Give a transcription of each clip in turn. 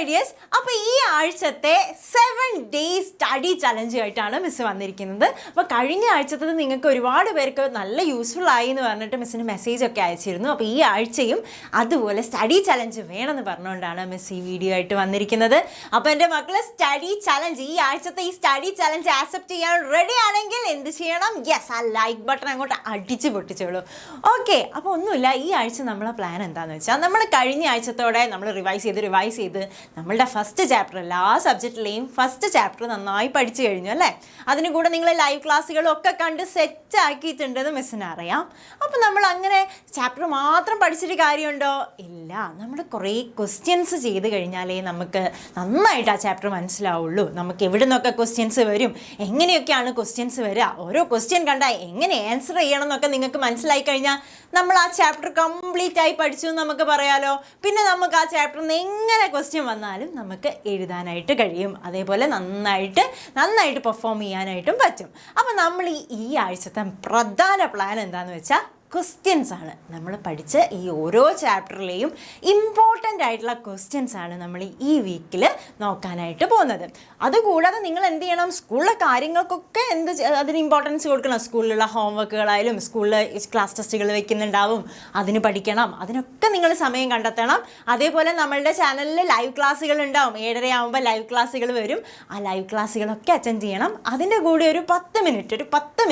Ideas. അപ്പോൾ ഈ ആഴ്ചത്തെ 7 ഡേയ്സ് സ്റ്റഡി ചലഞ്ച് ആയിട്ടാണ് മിസ് വന്നിരിക്കുന്നത്. അപ്പോൾ കഴിഞ്ഞ ആഴ്ചത്തത് നിങ്ങൾക്ക് ഒരുപാട് പേർക്ക് നല്ല യൂസ്ഫുൾ ആയി എന്ന് പറഞ്ഞിട്ട് മിസ്സിന് മെസ്സേജൊക്കെ അയച്ചിരുന്നു. അപ്പോൾ ഈ ആഴ്ചയും അതുപോലെ സ്റ്റഡി ചലഞ്ച് വേണമെന്ന് പറഞ്ഞുകൊണ്ടാണ് മിസ് ഈ വീഡിയോ ആയിട്ട് വന്നിരിക്കുന്നത്. അപ്പോൾ എൻ്റെ മക്കളെ സ്റ്റഡി ചലഞ്ച് ഈ ആഴ്ചത്തെ ഈ സ്റ്റഡി ചലഞ്ച് ആക്സെപ്റ്റ് ചെയ്യാൻ റെഡി ആണെങ്കിൽ എന്ത് ചെയ്യണം? യെസ്, ആ ലൈക്ക് ബട്ടൺ അങ്ങോട്ട് അടിച്ച് പൊട്ടിച്ചോളൂ. ഓക്കെ, അപ്പോൾ ഒന്നുമില്ല, ഈ ആഴ്ച നമ്മളെ പ്ലാൻ എന്താണെന്ന് വെച്ചാൽ നമ്മൾ കഴിഞ്ഞ ആഴ്ചത്തോടെ നമ്മൾ റിവൈസ് ചെയ്ത് നമ്മളുടെ ഫസ്റ്റ് ചാപ്റ്റർ എല്ലാ സബ്ജക്റ്റിലെയും ഫസ്റ്റ് ചാപ്റ്റർ നന്നായി പഠിച്ചു കഴിഞ്ഞു അല്ലേ? അതിന് കൂടെ നിങ്ങൾ ലൈവ് ക്ലാസ്സുകളും ഒക്കെ കണ്ട് സെറ്റ് ആക്കിയിട്ടുണ്ടെന്ന് മിസ്സിന് അറിയാം. അപ്പോൾ നമ്മൾ അങ്ങനെ ചാപ്റ്റർ മാത്രം പഠിച്ചിട്ട് കാര്യമുണ്ടോ? ഇല്ല, നമ്മൾ കുറേ ക്വസ്റ്റ്യൻസ് ചെയ്ത് കഴിഞ്ഞാലേ നമുക്ക് നന്നായിട്ട് ആ ചാപ്റ്റർ മനസ്സിലാവുള്ളൂ. നമുക്ക് എവിടെ നിന്നൊക്കെ ക്വസ്റ്റ്യൻസ് വരും, എങ്ങനെയൊക്കെയാണ് ക്വസ്റ്റ്യൻസ് വരിക, ഓരോ ക്വസ്റ്റ്യൻ കണ്ടാൽ എങ്ങനെ ആൻസർ ചെയ്യണം എന്നൊക്കെ നിങ്ങൾക്ക് മനസ്സിലായി കഴിഞ്ഞാൽ നമ്മൾ ആ ചാപ്റ്റർ കംപ്ലീറ്റ് ആയി പഠിച്ചു എന്ന് നമുക്ക് പറയാലോ. പിന്നെ നമുക്ക് ആ ചാപ്റ്ററിൽ നിന്ന് എങ്ങനെ ക്വസ്റ്റ്യൻ വന്നാലും നമുക്ക് എഴുതാനായിട്ട് കഴിയും. അതേപോലെ നന്നായിട്ട് പെർഫോം ചെയ്യാനായിട്ടും പറ്റും. അപ്പോൾ നമ്മൾ ഈ ആഴ്ചത്തെ പ്രധാന പ്ലാൻ എന്താണെന്ന് വെച്ചാൽ ക്വസ്റ്റ്യൻസ് ആണ്. നമ്മൾ പഠിച്ച ഈ ഓരോ ചാപ്റ്ററിലെയും ഇമ്പോർട്ടൻ്റ് ആയിട്ടുള്ള ക്വസ്റ്റ്യൻസ് ആണ് നമ്മൾ ഈ വീക്കിൽ നോക്കാനായിട്ട് പോകുന്നത്. അതുകൂടാതെ നിങ്ങൾ എന്ത് ചെയ്യണം? സ്കൂളിലെ കാര്യങ്ങൾക്കൊക്കെ അതിന് ഇമ്പോർട്ടൻസ് കൊടുക്കണം. സ്കൂളിലുള്ള ഹോംവർക്കുകളായാലും സ്കൂളിൽ ക്ലാസ് ടെസ്റ്റുകൾ വെക്കുന്നുണ്ടാവും, അതിന് പഠിക്കണം. അതിനൊക്കെ നിങ്ങൾ സമയം കണ്ടെത്തണം. അതേപോലെ നമ്മളുടെ ചാനലിൽ ലൈവ് ക്ലാസ്സുകൾ ഉണ്ടാവും. 7:30 ആകുമ്പോൾ ലൈവ് ക്ലാസ്സുകൾ വരും. ആ ലൈവ് ക്ലാസ്സുകളൊക്കെ അറ്റൻഡ് ചെയ്യണം. അതിൻ്റെ കൂടെ ഒരു 10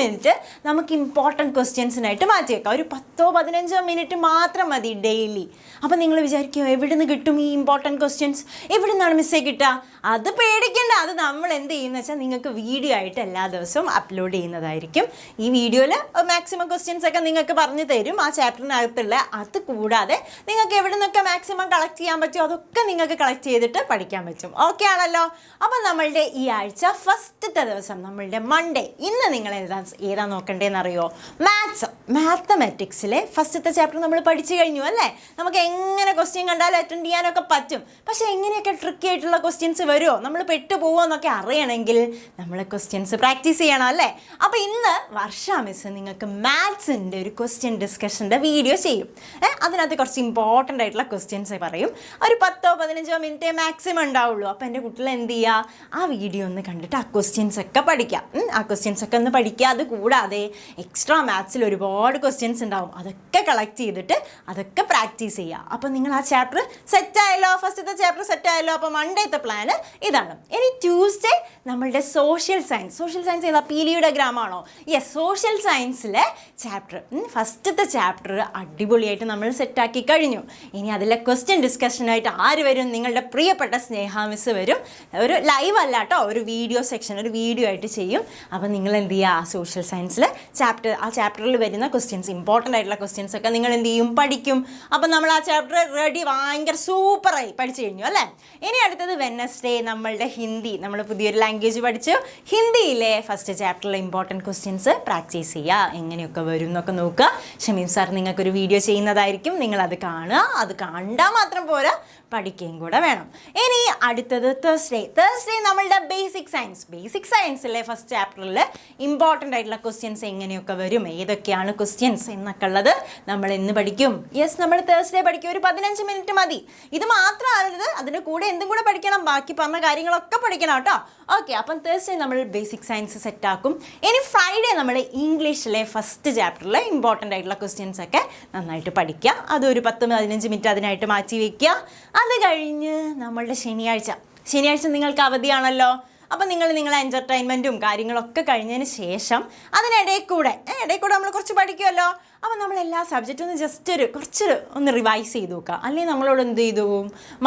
മിനിറ്റ് നമുക്ക് ഇമ്പോർട്ടൻറ്റ് ക്വസ്റ്റ്യൻസിനായിട്ട് മാറ്റിയേക്കാം. ഒരു 10-15 മിനിറ്റ് മാത്രം മതി ഡെയിലി. അപ്പോൾ നിങ്ങൾ വിചാരിക്കും എവിടെ നിന്ന് കിട്ടും ഈ ഇമ്പോർട്ടൻറ്റ് ക്വസ്റ്റ്യൻസ്, എവിടെ നിന്നാണ് മിസ്സേ കിട്ടുക? അത് പേടിക്കേണ്ട. അത് നമ്മൾ എന്ത് ചെയ്യുന്നത് വെച്ചാൽ നിങ്ങൾക്ക് വീഡിയോ ആയിട്ട് എല്ലാ ദിവസവും അപ്ലോഡ് ചെയ്യുന്നതായിരിക്കും. ഈ വീഡിയോയിൽ മാക്സിമം ക്വസ്റ്റ്യൻസ് ഒക്കെ നിങ്ങൾക്ക് പറഞ്ഞു തരും ആ ചാപ്റ്ററിനകത്തുള്ള. അത് കൂടാതെ നിങ്ങൾക്ക് എവിടെ നിന്നൊക്കെ മാക്സിമം കളക്ട് ചെയ്യാൻ പറ്റുമോ അതൊക്കെ നിങ്ങൾക്ക് കളക്ട് ചെയ്തിട്ട് പഠിക്കാൻ പറ്റും. ഓക്കെ ആണല്ലോ? അപ്പോൾ നമ്മളുടെ ഈ ആഴ്ച ഫസ്റ്റത്തെ ദിവസം നമ്മളുടെ മൺഡേ, ഇന്ന് നിങ്ങൾ ഏതാ നോക്കണ്ടേന്നറിയോ? മാത്തമാറ്റിക്സിലെ ഫസ്റ്റത്തെ ചാപ്റ്റർ നമ്മൾ പഠിച്ചു കഴിഞ്ഞു അല്ലേ? നമുക്ക് എങ്ങനെ ക്വസ്റ്റ്യൻ കണ്ടാലും അറ്റൻഡ് ചെയ്യാനൊക്കെ പറ്റും. പക്ഷേ എങ്ങനെയൊക്കെ ട്രിക്കി ആയിട്ടുള്ള ക്വസ്റ്റ്യൻസ് വരുമോ, നമ്മൾ പെട്ടുപോകുമോ എന്നൊക്കെ അറിയണമെങ്കിൽ നമ്മൾ ക്വസ്റ്റ്യൻസ് പ്രാക്ടീസ് ചെയ്യണം അല്ലേ? അപ്പോൾ ഇന്ന് വർഷ മിസ് നിങ്ങൾക്ക് മാത്സിൻ്റെ ഒരു ക്വസ്റ്റ്യൻ ഡിസ്കഷൻ്റെ വീഡിയോ ചെയ്യും. അതിനകത്ത് കുറച്ച് ഇമ്പോർട്ടൻ്റ് ആയിട്ടുള്ള ക്വസ്റ്റ്യൻസ് പറയും. ഒരു 10-15 മിനിറ്റേ മാക്സിമം ഉണ്ടാവുള്ളൂ. അപ്പോൾ എൻ്റെ കുട്ടികൾ എന്ത് ചെയ്യുക? ആ വീഡിയോ ഒന്ന് കണ്ടിട്ട് ആ ക്വസ്റ്റ്യൻസ് ഒക്കെ പഠിക്കാം. ഒന്ന് പഠിക്കുക. അത് കൂടാതെ എക്സ്ട്രാ മാത്സിൽ ഒരുപാട് ക്വസ്റ്റ്യൻസ് ഉണ്ടാവും. അതൊക്കെ കളക്ട് ചെയ്തിട്ട് അതൊക്കെ പ്രാക്ടീസ് ചെയ്യുക. അപ്പോൾ നിങ്ങൾ ആ ചാപ്റ്റർ സെറ്റായല്ലോ, ഫസ്റ്റത്തെ ചാപ്റ്റർ സെറ്റായല്ലോ. അപ്പോൾ മൺഡേത്തെ പ്ലാന് ഇതാണ്. ഇനി ട്യൂസ്ഡേ നമ്മളുടെ സോഷ്യൽ സയൻസ് ഏതാ? പീലിയുടെ ഗ്രാമാണോ? യെസ്, സോഷ്യൽ സയൻസിലെ ചാപ്റ്റർ ഫസ്റ്റത്തെ ചാപ്റ്റർ അടിപൊളിയായിട്ട് നമ്മൾ സെറ്റാക്കി കഴിഞ്ഞു. ഇനി അതിലെ ക്വസ്റ്റ്യൻ ഡിസ്കഷനായിട്ട് ആര് വരും? നിങ്ങളുടെ പ്രിയപ്പെട്ട സ്നേഹ മിസ് വരും. ഒരു ലൈവ് അല്ല കേട്ടോ, ഒരു വീഡിയോ സെക്ഷൻ, ഒരു വീഡിയോ ആയിട്ട് ചെയ്യും. അപ്പോൾ നിങ്ങൾ എന്ത് ചെയ്യുക? ആ സോഷ്യൽ സയൻസിലെ ആ ചാപ്റ്ററിൽ വരുന്ന ക്വസ്റ്റ്യൻസ്, ഇമ്പോർട്ടൻ്റ് ആയിട്ടുള്ള ക്വസ്റ്റ്യൻസ് ഒക്കെ നിങ്ങൾ എന്ത് ചെയ്യും? പഠിക്കും. അപ്പം നമ്മൾ ആ ചാപ്റ്റർ റെഡി, ഭയങ്കര സൂപ്പറായി പഠിച്ചു കഴിഞ്ഞു അല്ലേ? ഇനി അടുത്തത് വെനസ്ഡേ നമ്മളുടെ ഹിന്ദി. നമ്മൾ പുതിയൊരു ലാംഗ്വേജ് പഠിച്ചു. ഹിന്ദിയിലെ ഫസ്റ്റ് ചാപ്റ്ററിലെ ഇമ്പോർട്ടൻറ്റ് ക്വസ്റ്റ്യൻസ് പ്രാക്ടീസ് ചെയ്യുക. എങ്ങനെയൊക്കെ വരും എന്നൊക്കെ നോക്കുക. ഷമീം സാർ നിങ്ങൾക്കൊരു വീഡിയോ ചെയ്യുന്നതായിരിക്കും. നിങ്ങളത് കാണുക. അത് കണ്ടാൽ മാത്രം പോരാ, പഠിക്കുകയും കൂടെ വേണം. ഇനി അടുത്തത് തേഴ്സ്ഡേ നമ്മളുടെ ബേസിക് സയൻസിലെ ഫസ്റ്റ് ചാപ്റ്ററിൽ ഇമ്പോർട്ടൻ്റ് ആയിട്ടുള്ള ക്വസ്റ്റ്യൻസ് എങ്ങനെയൊക്കെ വരും, ഏതൊക്കെയാണ് ക്വസ്റ്റ്യൻസ് എന്നൊക്കെ ഉള്ളത് നമ്മൾ ഇന്ന് പഠിക്കും. യെസ്, നമ്മൾ തേഴ്സ്ഡേ പഠിക്കും. ഒരു 15 മിനിറ്റ് മതി. ഇത് മാത്രമാണത്, അതിൻ്റെ കൂടെ എന്തും കൂടെ പഠിക്കണം. ബാക്കി പറഞ്ഞ കാര്യങ്ങളൊക്കെ പഠിക്കണം കേട്ടോ. ഓക്കെ, അപ്പം തേഴ്സ്ഡേ നമ്മൾ ബേസിക് സയൻസ് സെറ്റാക്കും. ഇനി ഫ്രൈഡേ നമ്മൾ ഇംഗ്ലീഷിലെ ഫസ്റ്റ് ചാപ്റ്ററിലെ ഇമ്പോർട്ടൻ്റ് ആയിട്ടുള്ള ക്വസ്റ്റ്യൻസ് ഒക്കെ നന്നായിട്ട് പഠിക്കുക. അതൊരു 10-15 മിനിറ്റ് അതിനായിട്ട് മാറ്റി വയ്ക്കുക. അത് കഴിഞ്ഞ് നമ്മളുടെ ശനിയാഴ്ച നിങ്ങൾക്ക് അവധിയാണല്ലോ. അപ്പോൾ നിങ്ങളെ എൻ്റർടൈൻമെൻറ്റും കാര്യങ്ങളൊക്കെ കഴിഞ്ഞതിന് ശേഷം അതിനിടയിൽ കൂടെ നമ്മൾ കുറച്ച് പഠിക്കുമല്ലോ. അപ്പോൾ നമ്മൾ എല്ലാ സബ്ജക്റ്റും ഒന്ന് റിവൈസ് ചെയ്ത് നോക്കുക. അല്ലെങ്കിൽ നമ്മളോട് എന്ത് ചെയ്തു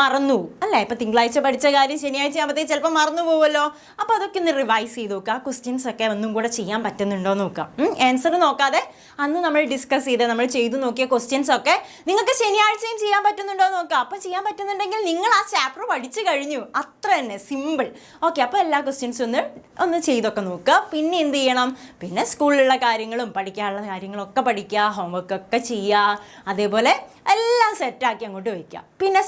മറന്നു അല്ലേ? ഇപ്പോൾ തിങ്കളാഴ്ച പഠിച്ച കാര്യം ശനിയാഴ്ച ആകുമ്പോഴത്തേക്ക് ചിലപ്പോൾ മറന്നു പോകുമല്ലോ. അപ്പോൾ അതൊക്കെ ഒന്ന് റിവൈസ് ചെയ്ത് നോക്കുക. ക്വസ്റ്റ്യൻസ് ഒക്കെ ഒന്നും കൂടെ ചെയ്യാൻ പറ്റുന്നുണ്ടോ എന്ന് നോക്കാം. ആൻസർ നോക്കാതെ അന്ന് നമ്മൾ ഡിസ്കസ് ചെയ്ത് നമ്മൾ ചെയ്തു നോക്കിയ ക്വസ്റ്റ്യൻസ് ഒക്കെ നിങ്ങൾക്ക് ശനിയാഴ്ചയും ചെയ്യാൻ പറ്റുന്നുണ്ടോ എന്ന് നോക്കുക. അപ്പോൾ ചെയ്യാൻ പറ്റുന്നുണ്ടെങ്കിൽ നിങ്ങൾ ആ ചാപ്റ്റർ പഠിച്ചു കഴിഞ്ഞു. അത്ര തന്നെ സിമ്പിൾ. ഓക്കെ, അപ്പോൾ എല്ലാ ക്വസ്റ്റ്യൻസും ഒന്ന് ചെയ്തൊക്കെ നോക്കുക. പിന്നെ എന്ത് ചെയ്യണം? പിന്നെ സ്കൂളിലുള്ള കാര്യങ്ങളും പഠിക്കാനുള്ള കാര്യങ്ങളൊക്കെ പഠിക്കുക, ഹോംവർക്കൊക്കെ ചെയ്യുക. അതേപോലെ എല്ലാം സെറ്റാക്കി അങ്ങോട്ട് വയ്ക്കുക. പിന്നെ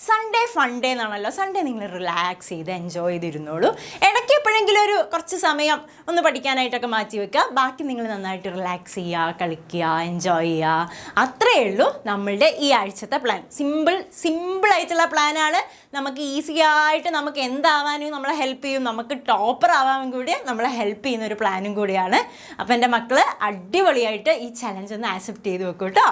സൺഡേ ഫൺഡേ എന്നാണല്ലോ. സൺഡേ നിങ്ങൾ റിലാക്സ് ചെയ്ത് എൻജോയ് ചെയ്തിരുന്നോളൂ. ഇടയ്ക്ക് എപ്പോഴെങ്കിലും ഒരു കുറച്ച് സമയം ഒന്ന് പഠിക്കാനായിട്ടൊക്കെ മാറ്റി വെക്കുക. ബാക്കി നിങ്ങൾ നന്നായിട്ട് റിലാക്സ് ചെയ്യുക, കളിക്കുക, എൻജോയ് ചെയ്യുക. അത്രയേ ഉള്ളൂ നമ്മളുടെ ഈ ആഴ്ചത്തെ പ്ലാൻ. സിമ്പിളായിട്ടുള്ള പ്ലാനാണ്. നമുക്ക് ഈസി ആയിട്ട് നമുക്ക് എന്താവാനും നമ്മളെ ഹെൽപ്പ് ചെയ്യും, നമുക്ക് ടോപ്പർ ആവാൻ കൂടി നമ്മളെ ഹെൽപ്പ് ചെയ്യുന്ന ഒരു പ്ലാനും കൂടിയാണ്. അപ്പോൾ എൻ്റെ മക്കൾ അടിപൊളിയായിട്ട് ഈ ചലഞ്ച് ഒന്ന് ആക്സെപ്റ്റ് ചെയ്ത് വെക്കൂ കേട്ടോ.